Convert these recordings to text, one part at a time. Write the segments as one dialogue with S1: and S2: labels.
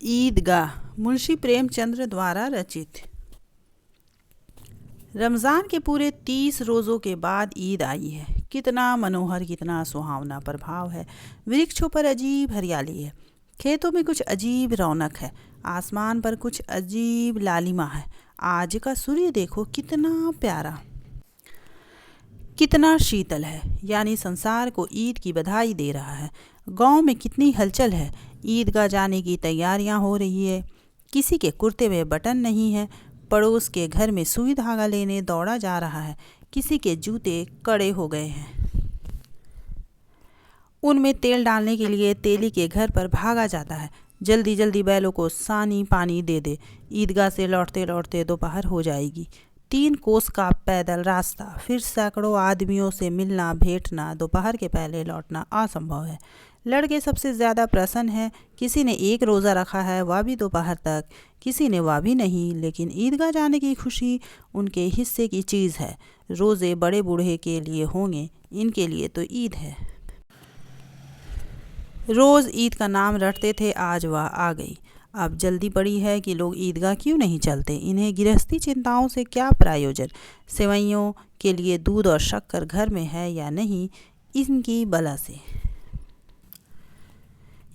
S1: ईदगाह मुंशी प्रेमचंद्र द्वारा रचित। रमज़ान के पूरे 30 रोज़ों के बाद ईद आई है। कितना मनोहर, कितना सुहावना प्रभाव है। वृक्षों पर अजीब हरियाली है, खेतों में कुछ अजीब रौनक है, आसमान पर कुछ अजीब लालिमा है। आज का सूर्य देखो कितना प्यारा, कितना शीतल है, यानी संसार को ईद की बधाई दे रहा है। गांव में कितनी हलचल है, ईदगाह जाने की तैयारियां हो रही है। किसी के कुर्ते में बटन नहीं है, पड़ोस के घर में सुई धागा लेने दौड़ा जा रहा है। किसी के जूते कड़े हो गए हैं, उनमें तेल डालने के लिए तेली के घर पर भागा जाता है। जल्दी जल्दी बैलों को सानी पानी दे दे, ईदगाह से लौटते लौटते दोपहर हो जाएगी। 3 कोस का पैदल रास्ता, फिर सैकड़ों आदमियों से मिलना भेंटना, दोपहर के पहले लौटना असंभव है। लड़के सबसे ज़्यादा प्रसन्न हैं। किसी ने 1 रोज़ा रखा है, वह भी दोपहर तक, किसी ने वह भी नहीं, लेकिन ईदगाह जाने की खुशी उनके हिस्से की चीज़ है। रोज़े बड़े बूढ़े के लिए होंगे, इनके लिए तो ईद है। रोज़ ईद का नाम रटते थे, आज वह आ गई। अब जल्दी पड़ी है कि लोग ईदगाह क्यों नहीं चलते। इन्हें गृहस्थी चिंताओं से क्या प्रयोजन। सेवैयों के लिए दूध और शक्कर घर में है या नहीं, इनकी बला से।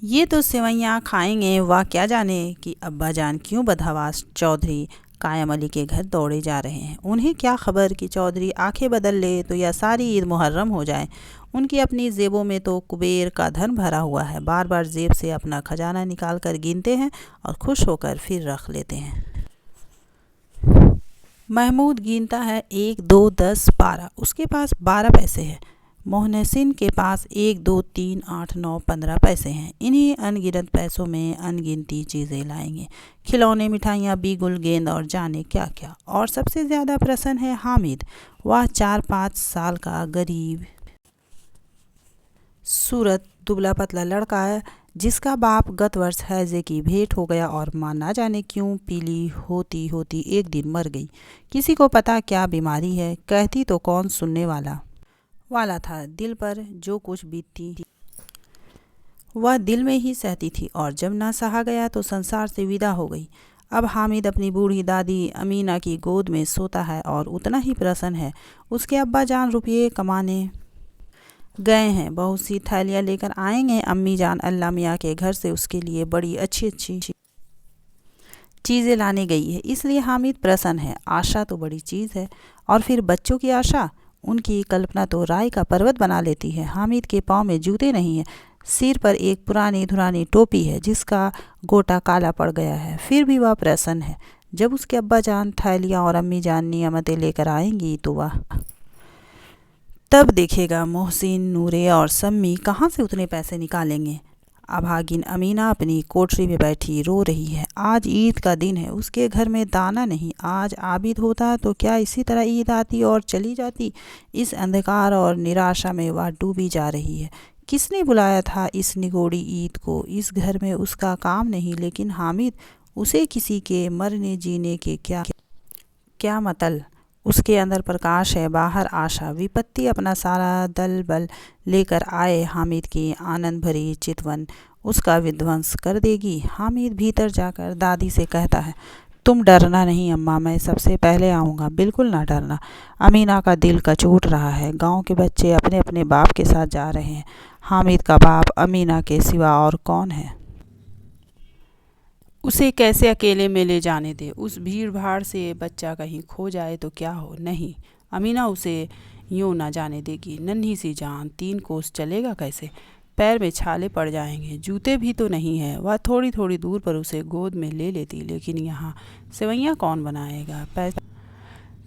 S1: ये तो सेवैयाँ खाएंगे, वह क्या जाने कि अब्बा जान क्यों बदहवास चौधरी कायम अली के घर दौड़े जा रहे हैं। उन्हें क्या खबर कि चौधरी आंखें बदल ले तो यह सारी ईद मुहर्रम हो जाए। उनकी अपनी जेबों में तो कुबेर का धन भरा हुआ है, बार बार जेब से अपना खजाना निकाल कर गिनते हैं और खुश होकर फिर रख लेते हैं। महमूद गिनता है 1 2 10 12, उसके पास 12 पैसे हैं। मोहनसिन के पास 1 2 3 8 9 15 पैसे हैं। इन्हीं अनगिनत पैसों में अनगिनती चीज़ें लाएंगे, खिलौने, मिठाइयाँ, बीगुल, गेंद और जाने क्या क्या। और सबसे ज़्यादा प्रसन्न है हामिद। वह 4-5 साल का गरीब सूरत दुबला पतला लड़का है, जिसका बाप गत वर्ष हैजे की भेंट हो गया और माँ ना जाने क्यों पीली होती होती एक दिन मर गई। किसी को पता क्या बीमारी है, कहती तो कौन सुनने वाला था। दिल पर जो कुछ बीतती वह दिल में ही सहती थी, और जब ना सहा गया तो संसार से विदा हो गई। अब हामिद अपनी बूढ़ी दादी अमीना की गोद में सोता है और उतना ही प्रसन्न है। उसके अब्बा जान रुपये कमाने गए हैं, बहुत सी थैलियाँ लेकर आएंगे। अम्मी जान अल्लाह मियाँ के घर से उसके लिए बड़ी अच्छी अच्छी चीज़ें लाने गई है, इसलिए हामिद प्रसन्न है। आशा तो बड़ी चीज़ है, और फिर बच्चों की आशा, उनकी कल्पना तो राय का पर्वत बना लेती है। हामिद के पाँव में जूते नहीं है, सिर पर एक पुरानी धुरानी टोपी है जिसका गोटा काला पड़ गया है, फिर भी वह प्रसन्न है। जब उसके अब्बा जान थैलियाँ और अम्मी जान नियामतें लेकर आएंगी तो वह तब देखेगा मोहसिन, नूरे और सम्मी कहाँ से उतने पैसे निकालेंगे। अभागिन अमीना अपनी कोठरी में बैठी रो रही है। आज ईद का दिन है, उसके घर में दाना नहीं। आज आबिद होता तो क्या इसी तरह ईद आती और चली जाती। इस अंधकार और निराशा में वह डूबी जा रही है। किसने बुलाया था इस निगोड़ी ईद को। इस घर में उसका काम नहीं, लेकिन हामिद, उसे किसी के मरने जीने के क्या मतलब। उसके अंदर प्रकाश है, बाहर आशा। विपत्ति अपना सारा दल बल लेकर आए, हामिद की आनंद भरी चितवन उसका विध्वंस कर देगी। हामिद भीतर जाकर दादी से कहता है, तुम डरना नहीं अम्मा, मैं सबसे पहले आऊँगा, बिल्कुल ना डरना। अमीना का दिल कचूट रहा है। गांव के बच्चे अपने अपने बाप के साथ जा रहे हैं। हामिद का बाप अमीना के सिवा और कौन है। उसे कैसे अकेले में ले जाने दे। उस भीड़ भाड़ से बच्चा कहीं खो जाए तो क्या हो। नहीं, अमीना उसे यूँ ना जाने देगी। नन्ही सी जान, 3 कोस चलेगा कैसे। पैर में छाले पड़ जाएंगे, जूते भी तो नहीं है। वह थोड़ी थोड़ी दूर पर उसे गोद में ले लेती, लेकिन यहाँ सेवैयाँ कौन बनाएगा।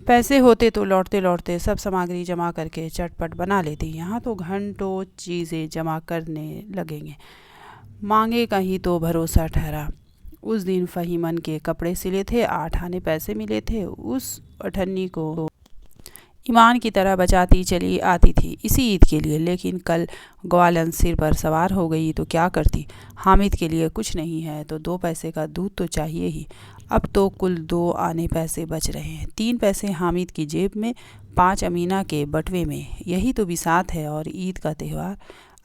S1: पैसे होते तो लौटते लौटते सब सामग्री जमा करके चटपट बना लेती। यहाँ तो घंटों चीज़ें जमा करने लगेंगे। मांगे का ही तो भरोसा ठहरा। उस दिन फ़हीमन के कपड़े सिले थे, 8 आने पैसे मिले थे। उस अठन्नी को ईमान की तरह बचाती चली आती थी इसी ईद के लिए, लेकिन कल ग्वालन सिर पर सवार हो गई तो क्या करती। हामिद के लिए कुछ नहीं है तो 2 पैसे का दूध तो चाहिए ही। अब तो कुल 2 आने पैसे बच रहे हैं। 3 पैसे हामिद की जेब में, 5 अमीना के बटवे में। यही तो बिसात है और ईद का त्यौहार।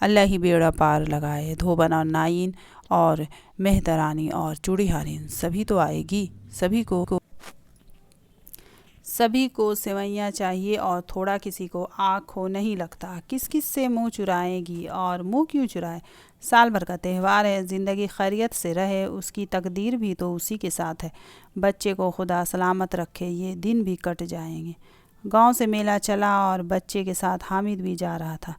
S1: अल्लाह ही बेड़ा पार लगाए। धोबन और नाइन और मेहतरानी और चूड़ीहारिन सभी तो आएगी। सभी को सेवैयाँ चाहिए और थोड़ा किसी को आँख हो नहीं लगता। किस किस से मुंह चुराएगी और मुंह क्यों चुराए। साल भर का त्यौहार है, ज़िंदगी खैरियत से रहे, उसकी तकदीर भी तो उसी के साथ है। बच्चे को खुदा सलामत रखे, ये दिन भी कट जाएंगे। गांव से मेला चला और बच्चे के साथ हामिद भी जा रहा था।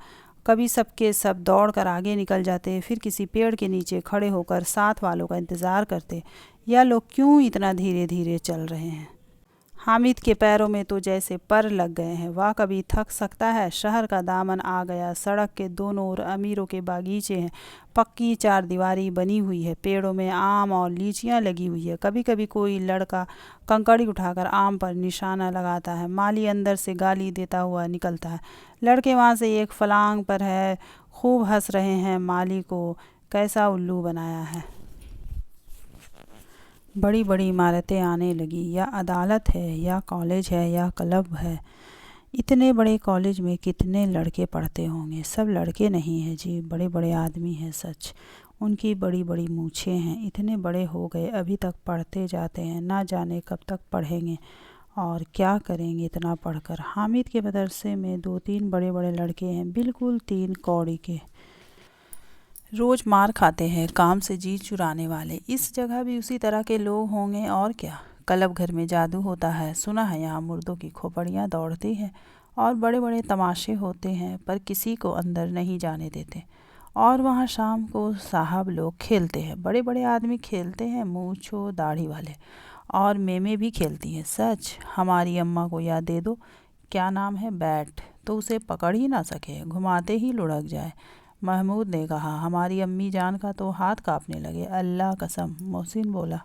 S1: कभी सबके सब दौड़ कर आगे निकल जाते, फिर किसी पेड़ के नीचे खड़े होकर साथ वालों का इंतज़ार करते। यह लोग क्यों इतना धीरे धीरे चल रहे हैं। हामिद के पैरों में तो जैसे पर लग गए हैं। वह कभी थक सकता है। शहर का दामन आ गया। सड़क के दोनों ओर अमीरों के बागीचे हैं। पक्की चारदीवारी बनी हुई है। पेड़ों में आम और लीचियां लगी हुई है। कभी कभी कोई लड़का कंकड़ी उठाकर आम पर निशाना लगाता है। माली अंदर से गाली देता हुआ निकलता है। लड़के वहाँ से एक फलांग पर है, खूब हंस रहे हैं। माली को कैसा उल्लू बनाया है। बड़ी बड़ी इमारतें आने लगी। या अदालत है, या कॉलेज है, या क्लब है। इतने बड़े कॉलेज में कितने लड़के पढ़ते होंगे। सब लड़के नहीं हैं जी, बड़े बड़े आदमी हैं सच। उनकी बड़ी बड़ी मूछें हैं। इतने बड़े हो गए अभी तक पढ़ते जाते हैं। ना जाने कब तक पढ़ेंगे और क्या करेंगे इतना पढ़कर। हामिद के मदरसे में 2-3 बड़े बड़े लड़के हैं, बिल्कुल 3 कौड़ी के। रोज़ मार खाते हैं, काम से जी चुराने वाले। इस जगह भी उसी तरह के लोग होंगे और क्या। क्लब घर में जादू होता है। सुना है यहाँ मुर्दों की खोपड़ियाँ दौड़ती हैं और बड़े बड़े तमाशे होते हैं, पर किसी को अंदर नहीं जाने देते। और वहाँ शाम को साहब लोग खेलते हैं। बड़े बड़े आदमी खेलते हैं, मूंछों दाढ़ी वाले। और मेमे भी खेलती हैं सच। हमारी अम्मा को याद दे दो, क्या नाम है, बैट, तो उसे पकड़ ही ना सके, घुमाते ही लुढ़क जाए। महमूद ने कहा। हमारी अम्मी जान का तो हाथ कांपने लगे। अल्लाह कसम, मोहसिन बोला।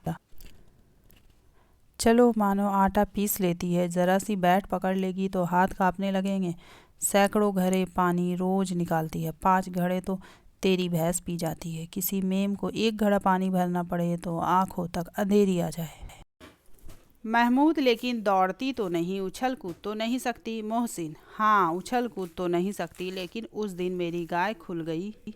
S1: चलो मानो आटा पीस लेती है, ज़रा सी बैट पकड़ लेगी तो हाथ कांपने लगेंगे। सैकड़ों घड़े पानी रोज़ निकालती है। 5 घड़े तो तेरी भैंस पी जाती है। किसी मेम को 1 घड़ा पानी भरना पड़े तो आँखों तक अंधेरी आ जाए। महमूद लेकिन दौड़ती तो नहीं, उछल कूद तो नहीं सकती। मोहसिन हाँ, उछल कूद तो नहीं सकती, लेकिन उस दिन मेरी गाय खुल गई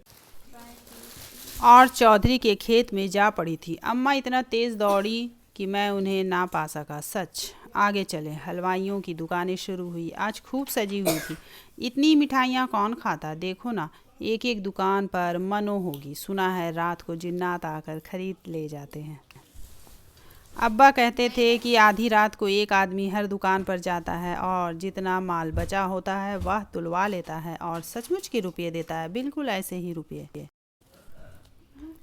S1: और चौधरी के खेत में जा पड़ी थी। अम्मा इतना तेज़ दौड़ी कि मैं उन्हें ना पा सका। सच। आगे चले। हलवाइयों की दुकानें शुरू हुई। आज खूब सजी हुई थी। इतनी मिठाइयाँ कौन खाता। देखो ना, एक एक दुकान पर मनो होगी। सुना है रात को जिन्नात आकर खरीद ले जाते हैं। अब्बा कहते थे कि आधी रात को एक आदमी हर दुकान पर जाता है और जितना माल बचा होता है वह तुलवा लेता है और सचमुच के रुपये देता है। बिल्कुल ऐसे ही रुपये।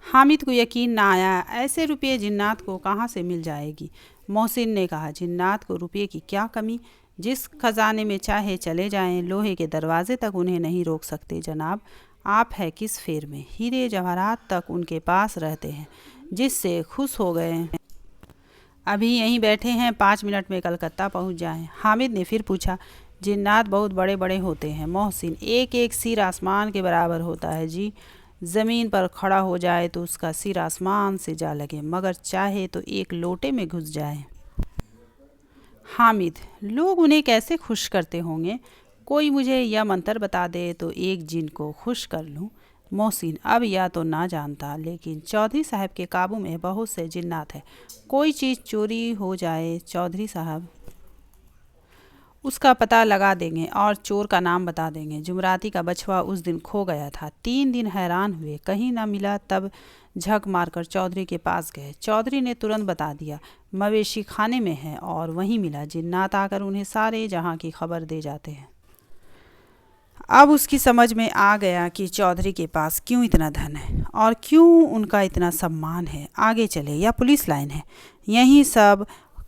S1: हामिद को यकीन ना आया। ऐसे रुपये जिन्नात को कहाँ से मिल जाएगी। मोहसिन ने कहा। जिन्नात को रुपये की क्या कमी। जिस खजाने में चाहे चले जाएं, लोहे के दरवाजे तक उन्हें नहीं रोक सकते। जनाब, आप है किस फेर में। हीरे जवाहरात तक उनके पास रहते हैं, जिससे खुश हो गए हैं। अभी यहीं बैठे हैं, 5 मिनट में कलकत्ता पहुंच जाएं। हामिद ने फिर पूछा। जिन्नात बहुत बड़े बड़े होते हैं मोहसिन। एक एक सिर आसमान के बराबर होता है जी। ज़मीन पर खड़ा हो जाए तो उसका सिर आसमान से जा लगे, मगर चाहे तो एक लोटे में घुस जाए। हामिद, लोग उन्हें कैसे खुश करते होंगे। कोई मुझे यह मंत्र बता दे तो एक जिन को खुश कर लूँ। मोहसिन, अब या तो ना जानता, लेकिन चौधरी साहब के काबू में बहुत से जिन्नात है। कोई चीज़ चोरी हो जाए, चौधरी साहब उसका पता लगा देंगे और चोर का नाम बता देंगे। जुमराती का बछवा उस दिन खो गया था। 3 दिन हैरान हुए, कहीं ना मिला। तब झक मारकर चौधरी के पास गए। चौधरी ने तुरंत बता दिया, मवेशी खाने में है, और वहीं मिला। जिन्नात आकर उन्हें सारे जहां की खबर दे जाते हैं। अब उसकी समझ में आ गया कि चौधरी के पास क्यों इतना धन है और क्यों उनका इतना सम्मान है। आगे चले। या पुलिस लाइन है, यहीं सब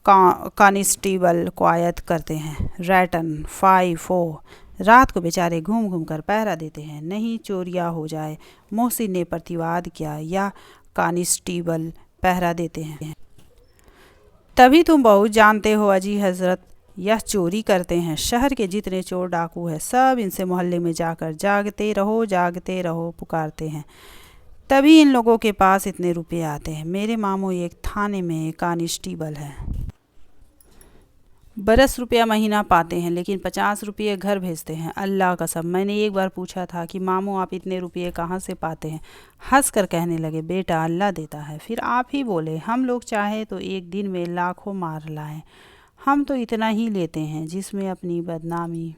S1: कांस्टेबल क्वायत करते हैं। रैटन 5-4 रात को बेचारे घूम घूम कर पहरा देते हैं, नहीं चोरियाँ हो जाए। मोहसिन ने प्रतिवाद किया। या कांस्टेबल पहरा देते हैं। तभी तुम बहुत जानते हो अजी हजरत, यह चोरी करते हैं। शहर के जितने चोर डाकू हैं, सब इनसे मोहल्ले में जाकर जागते रहो पुकारते हैं। तभी इन लोगों के पास इतने रुपए आते हैं। मेरे मामू एक थाने में कांस्टेबल है। 10 रुपया महीना पाते हैं लेकिन 50 रुपये घर भेजते हैं। अल्लाह कसम, मैंने एक बार पूछा था कि मामू आप इतने रुपये कहाँ से पाते हैं? हंस कर कहने लगे, बेटा अल्लाह देता है। फिर आप ही बोले, हम लोग चाहे तो एक दिन में लाखों मार लाएं, हम तो इतना ही लेते हैं जिसमें अपनी बदनामी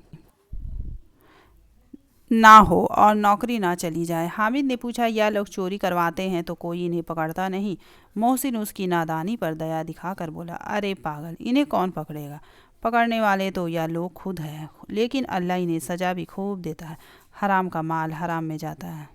S1: ना हो और नौकरी ना चली जाए। हामिद ने पूछा, यह लोग चोरी करवाते हैं तो कोई इन्हें पकड़ता नहीं? मोहसिन उसकी नादानी पर दया दिखाकर बोला, अरे पागल, इन्हें कौन पकड़ेगा? पकड़ने वाले तो यह लोग खुद हैं, लेकिन अल्लाह इन्हें सज़ा भी खूब देता है। हराम का माल हराम में जाता है।